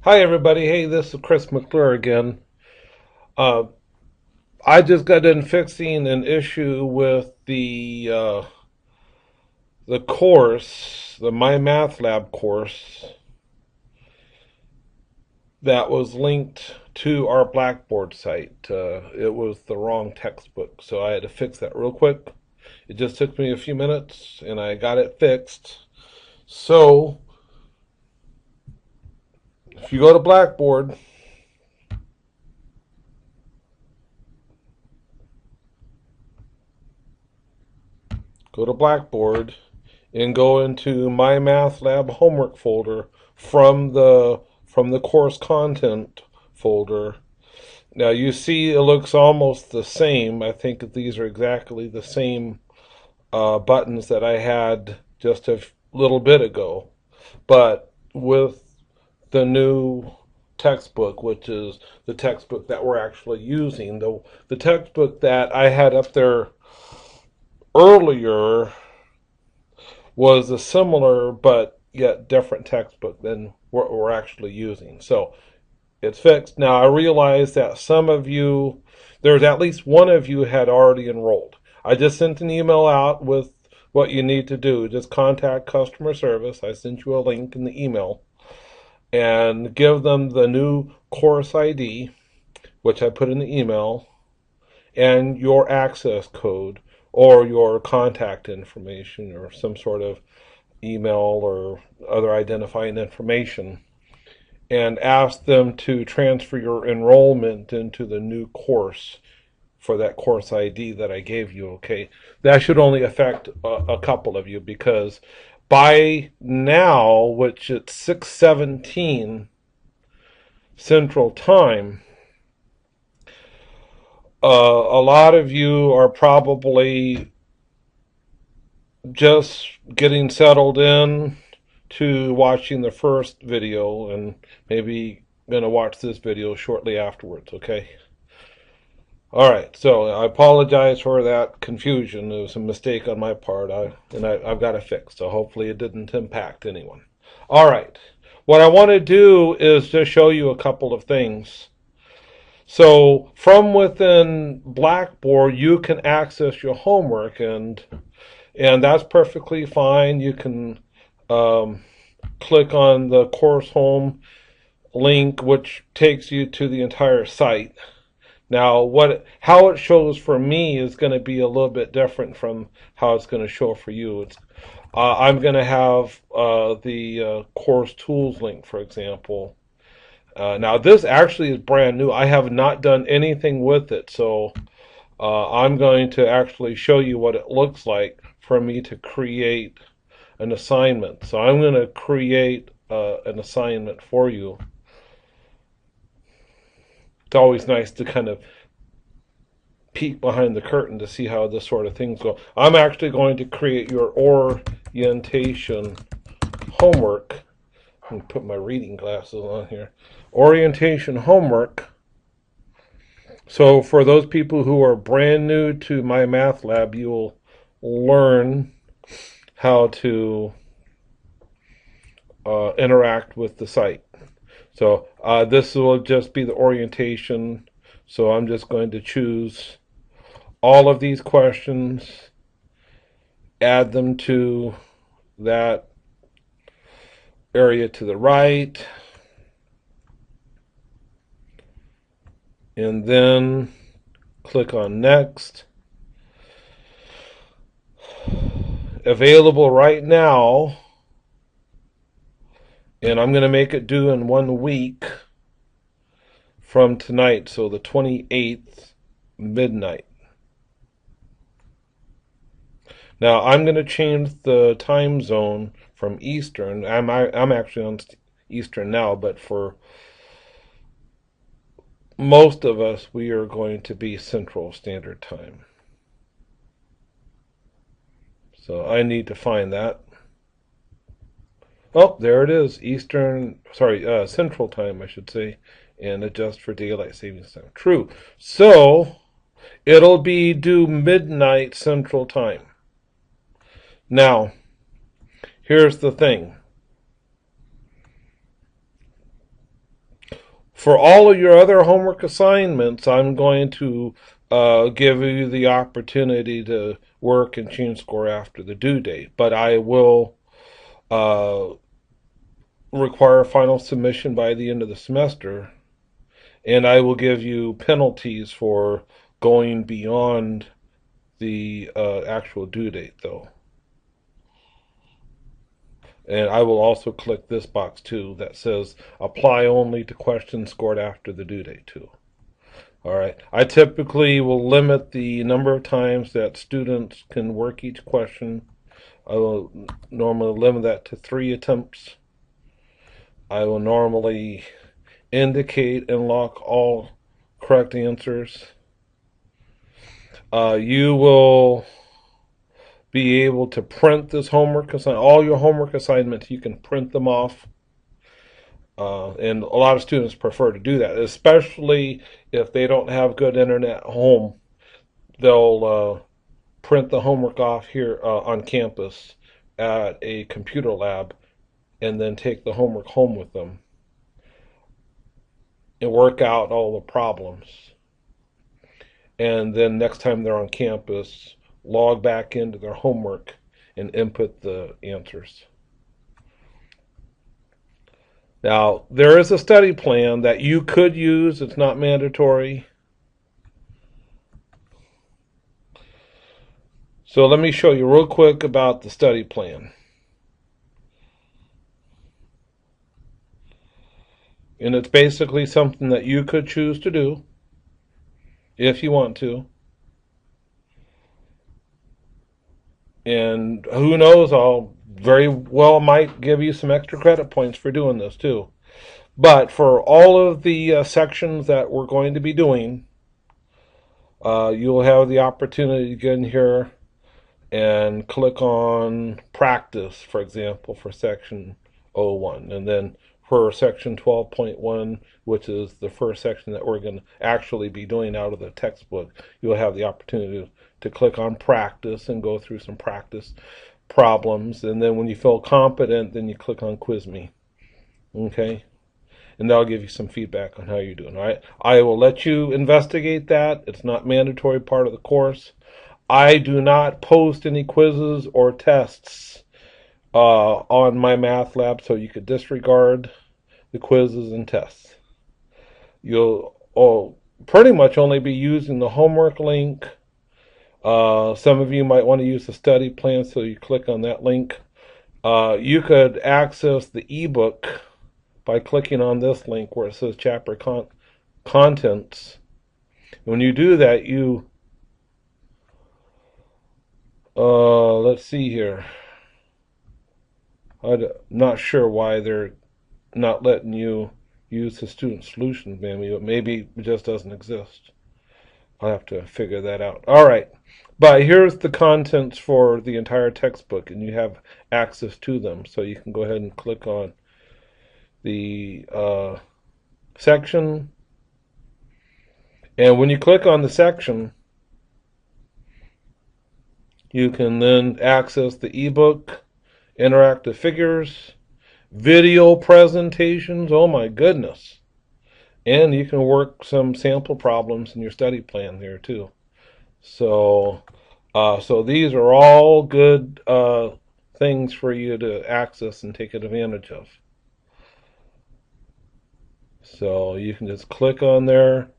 Hi everybody. Hey, this is Chris McClure again. Uh, I just got done fixing an issue with the course, the MyMathLab course that was linked to our Blackboard site. It was the wrong textbook, so I had to fix that real quick. It just took me a few minutes, and I got it fixed. So if you go to Blackboard, go to Blackboard and go into MyMathLab Homework folder from the course content folder. Now you see it looks almost the same. I think these are exactly the same buttons that I had just a little bit ago, but with the new textbook, which is the textbook that we're actually using. The textbook that I had up there earlier was a similar but yet different textbook than what we're actually using. So it's fixed. Now I realize that some of you, there's at least one of you had already enrolled. I just sent an email out with what you need to do. Just contact customer service. I sent you a link in the email and give them the new course ID, which I put in the email, and your access code or your contact information or some sort of email or other identifying information, and ask them to transfer your enrollment into the new course for that course ID that I gave you. Okay, that should only affect a couple of you, because by now, which it's 6:17 Central Time, a lot of you are probably just getting settled in to watching the first video and maybe going to watch this video shortly afterwards, okay? All right, so I apologize for that confusion. It was a mistake on my part, I've got it fixed, so hopefully it didn't impact anyone. All right, what I want to do is just show you a couple of things. So from within Blackboard, you can access your homework, and that's perfectly fine. You can click on the course home link, which takes you to the entire site. Now, how it shows for me is going to be a little bit different from how it's going to show for you. I'm going to have the course tools link, for example. Now, this actually is brand new. I have not done anything with it, so I'm going to actually show you what it looks like for me to create an assignment. So I'm going to create an assignment for you. It's always nice to kind of peek behind the curtain to see how this sort of things go. I'm actually going to create your orientation homework. Let me put my reading glasses on here. Orientation homework. So for those people who are brand new to MyMathLab, you will learn how to interact with the site. So this will just be the orientation. So I'm just going to choose all of these questions, add them to that area to the right, and then click on next. Available right now, and I'm going to make it due in 1 week from tonight, so the 28th midnight. Now I'm going to change the time zone from Eastern. I'm actually on Eastern now, but for most of us, we are going to be Central Standard Time. So I need to find that. Oh, there it is. Central Time, I should say, and adjust for daylight savings time. True. So it'll be due midnight Central Time. Now, here's the thing. For all of your other homework assignments, I'm going to give you the opportunity to work and change score after the due date. But I will require final submission by the end of the semester, and I will give you penalties for going beyond the actual due date, though. And I will also click this box too that says apply only to questions scored after the due date too. All right. I typically will limit the number of times that students can work each question. I will normally limit that to 3 attempts. I will normally indicate and lock all correct answers. You will be able to print this homework assignment. All your homework assignments, you can print them off. And a lot of students prefer to do that, especially if they don't have good internet at home. They'll print the homework off here on campus at a computer lab and then take the homework home with them and work out all the problems. And then next time they're on campus, log back into their homework and input the answers. Now, there is a study plan that you could use. It's not mandatory. So let me show you real quick about the study plan. And it's basically something that you could choose to do if you want to. And who knows, I'll very well might give you some extra credit points for doing this too. But for all of the sections that we're going to be doing, you'll have the opportunity to get in here and click on practice, for example, for section 01. And then for section 12.1, which is the first section that we're going to actually be doing out of the textbook, you'll have the opportunity to click on practice and go through some practice problems. And then when you feel competent, then you click on quiz me. Okay? And that'll give you some feedback on how you're doing. All right? I will let you investigate that. It's not mandatory part of the course. I do not post any quizzes or tests on MyMathLab, so you could disregard the quizzes and tests. You'll pretty much only be using the homework link. Some of you might want to use the study plan, so you click on that link. You could access the ebook by clicking on this link where it says chapter contents. When you do that, you let's see here. I'm not sure why they're not letting you use the student solutions manual. Maybe it just doesn't exist. I'll have to figure that out. All right. But here's the contents for the entire textbook, and you have access to them. So you can go ahead and click on the section. And when you click on the section, you can then access the ebook, interactive figures, video presentations. Oh my goodness. And you can work some sample problems in your study plan here too. So these are all good things for you to access and take advantage of. So you can just click on there,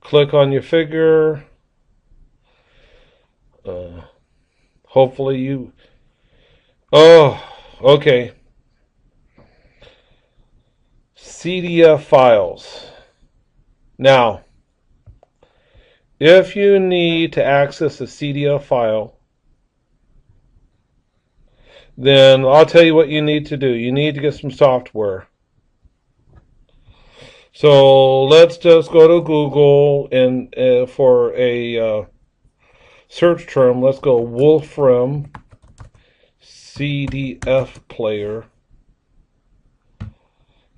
click on your figure. Hopefully you... Oh, okay. CDF files. Now, if you need to access a CDF file, then I'll tell you what you need to do. You need to get some software. So let's just go to Google and for a search term, let's go WolframCDF Player.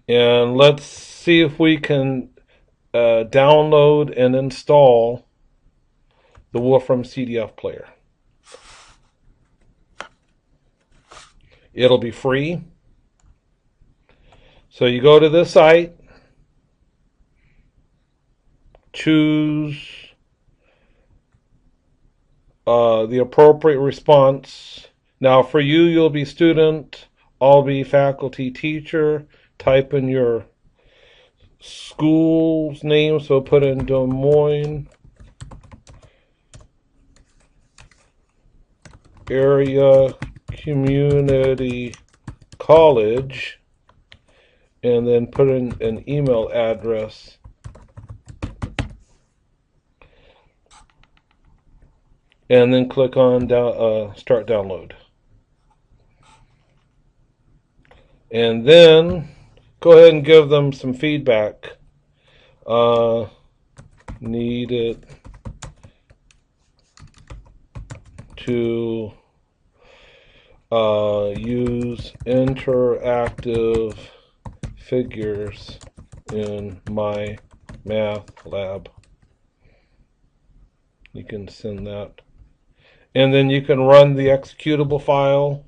And let's see if we can download and install the WolframCDF Player. It'll be free. So you go to this site, choose the appropriate response. Now for you, you'll be student, I'll be faculty teacher. Type in your school's name, so put in Des Moines Area Community College, and then put in an email address. And then click on Start Download. And then go ahead and give them some feedback. Needed to use interactive figures in MyMathLab. You can send that. And then you can run the executable file.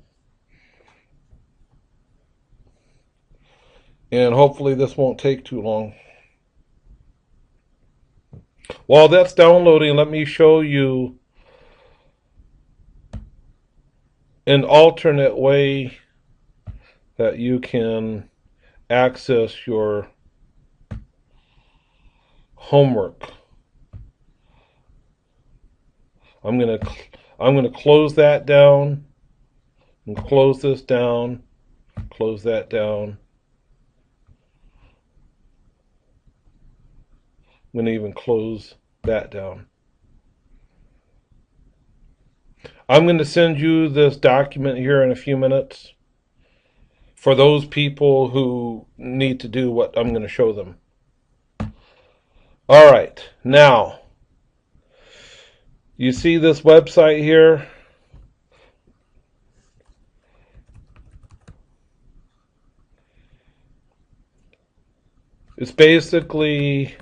And hopefully this won't take too long. While that's downloading, let me show you an alternate way that you can access your homework. I'm gonna close that down and close this down, close that down. I'm going to even close that down. I'm going to send you this document here in a few minutes for those people who need to do what I'm going to show them. All right, now, you see this website here? It's basically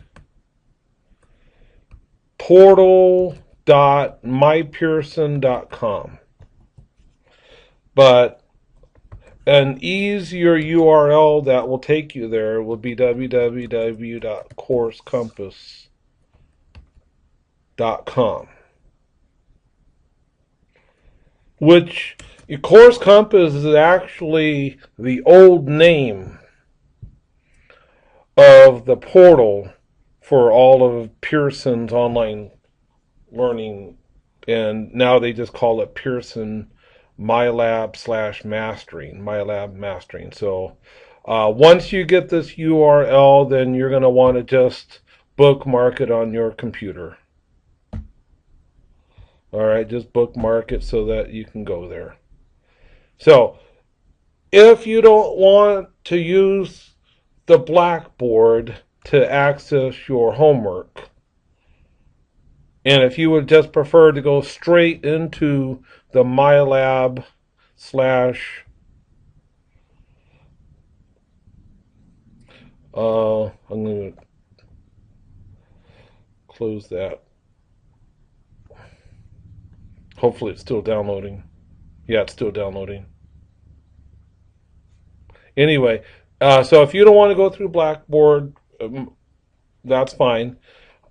portal.mypearson.com. But an easier URL that will take you there will be www.coursecompass.com. Which, Course Compass is actually the old name of the portal for all of Pearson's online learning, and now they just call it Pearson MyLab/Mastering, MyLab Mastering. So once you get this URL, then you're going to want to just bookmark it on your computer. All right, just bookmark it so that you can go there. So if you don't want to use the Blackboard to access your homework, and if you would just prefer to go straight into the MyLab slash I'm going to close that. Hopefully it's still downloading. Yeah, it's still downloading. Anyway, so if you don't want to go through Blackboard, that's fine.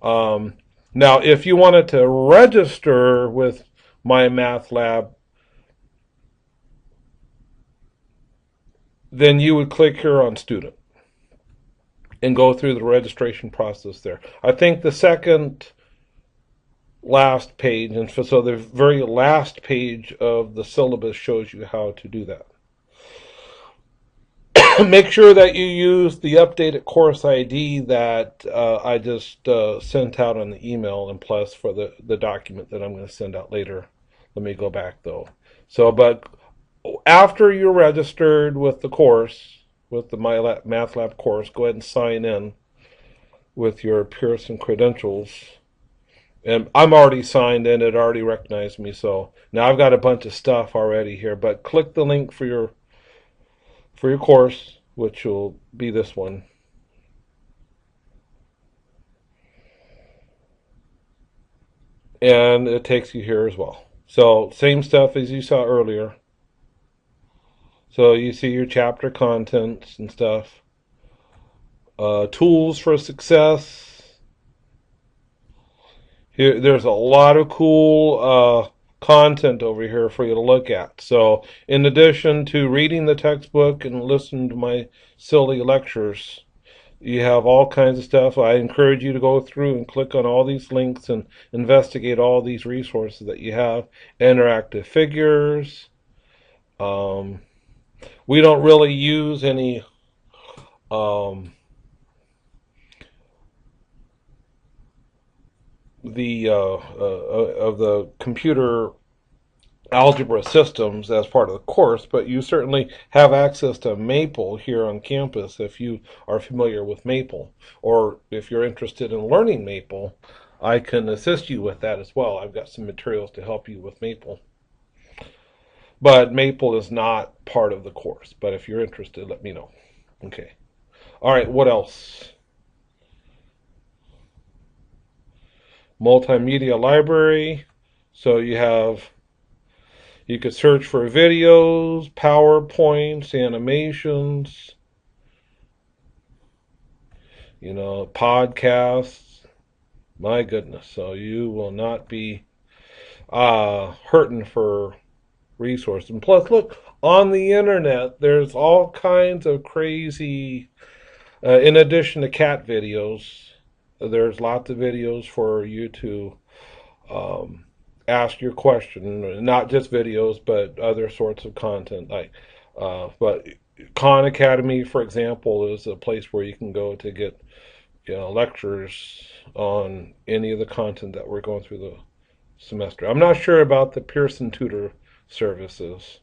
Now, if you wanted to register with MyMathLab, then you would click here on Student and go through the registration process there. I think the second last page, and so the very last page of the syllabus shows you how to do that. Make sure that you use the updated course ID that I just sent out on the email, and plus for the document that I'm going to send out later. Let me go back though. So, but after you're registered with the course, with the MyMathLab course, go ahead and sign in with your Pearson credentials. And I'm already signed in, it already recognized me, so now I've got a bunch of stuff already here, but click the link for your course, which will be this one. And it takes you here as well. So same stuff as you saw earlier. So you see your chapter contents and stuff. Tools for success. There's a lot of cool content over here for you to look at. So, in addition to reading the textbook and listening to my silly lectures, you have all kinds of stuff. I encourage you to go through and click on all these links and investigate all these resources that you have. Interactive figures. We don't really use any of the computer algebra systems as part of the course, but you certainly have access to Maple here on campus if you are familiar with Maple, or if you're interested in learning Maple, I can assist you with that as well. I've got some materials to help you with Maple. But Maple is not part of the course, but if you're interested, let me know. Okay. All right, what else? Multimedia library. So you could search for videos, PowerPoints, animations, podcasts. My goodness. So you will not be hurting for resources. And plus, look, on the internet, there's all kinds of crazy, in addition to cat videos, there's lots of videos for you to ask your question. Not just videos, but other sorts of content. But Khan Academy, for example, is a place where you can go to get lectures on any of the content that we're going through the semester. I'm not sure about the Pearson Tutor services,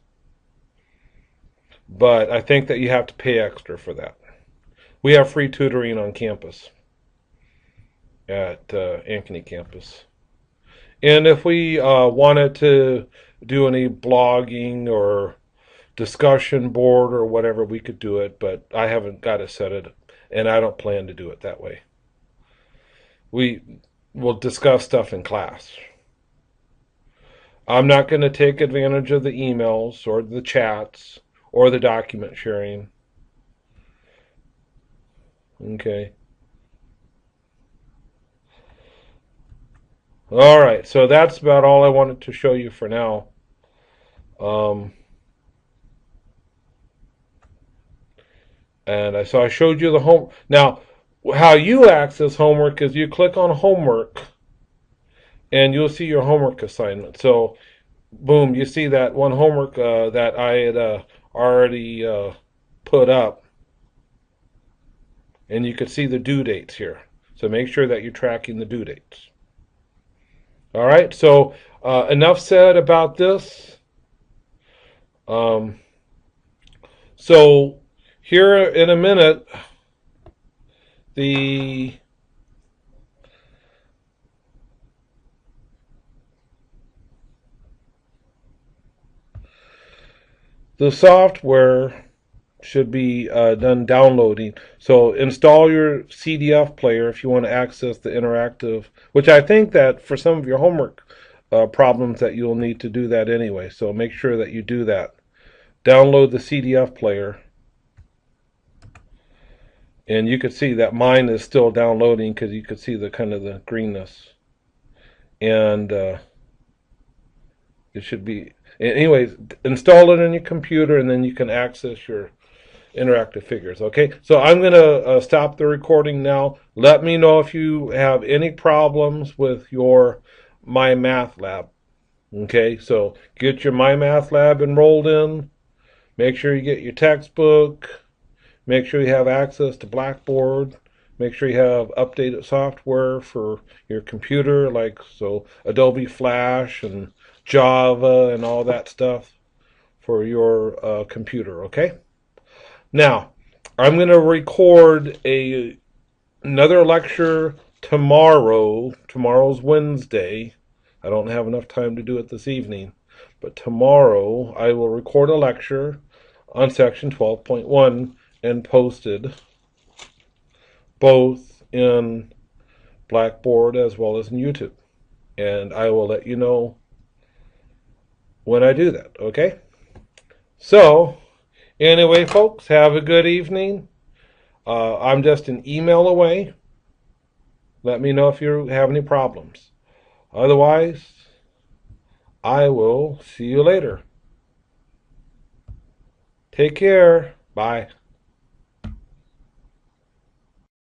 but I think that you have to pay extra for that. We have free tutoring on campus at Ankeny campus. And if we wanted to do any blogging or discussion board or whatever, we could do it, but I haven't got it set it, and I don't plan to do it that way. We will discuss stuff in class. I'm not going to take advantage of the emails or the chats or the document sharing. Okay. All right, so that's about all I wanted to show you for now. And so I showed you the home. Now, how you access homework is you click on homework, and you'll see your homework assignment. So, boom, you see that one homework that I had already put up, and you can see the due dates here. So make sure that you're tracking the due dates. All right, so enough said about this. So here in a minute, the software should be done downloading. So install your CDF player if you want to access the interactive, which I think that for some of your homework problems that you'll need to do that anyway. So make sure that you do that. Download the CDF player. And you can see that mine is still downloading because you can see the kind of the greenness. And it should be, anyways, install it on your computer and then you can access your interactive figures. Okay, so I'm going to stop the recording now. Let me know if you have any problems with your MyMathLab. Okay, so get your MyMathLab enrolled in. Make sure you get your textbook. Make sure you have access to Blackboard. Make sure you have updated software for your computer, like so Adobe Flash and Java and all that stuff for your computer. Okay. Now, I'm going to record another lecture tomorrow. Tomorrow's Wednesday. I don't have enough time to do it this evening. But tomorrow I will record a lecture on section 12.1 and post it both in Blackboard as well as in YouTube. And I will let you know when I do that, okay? So, anyway, folks, have a good evening. I'm just an email away. Let me know if you have any problems. Otherwise, I will see you later. Take care. Bye.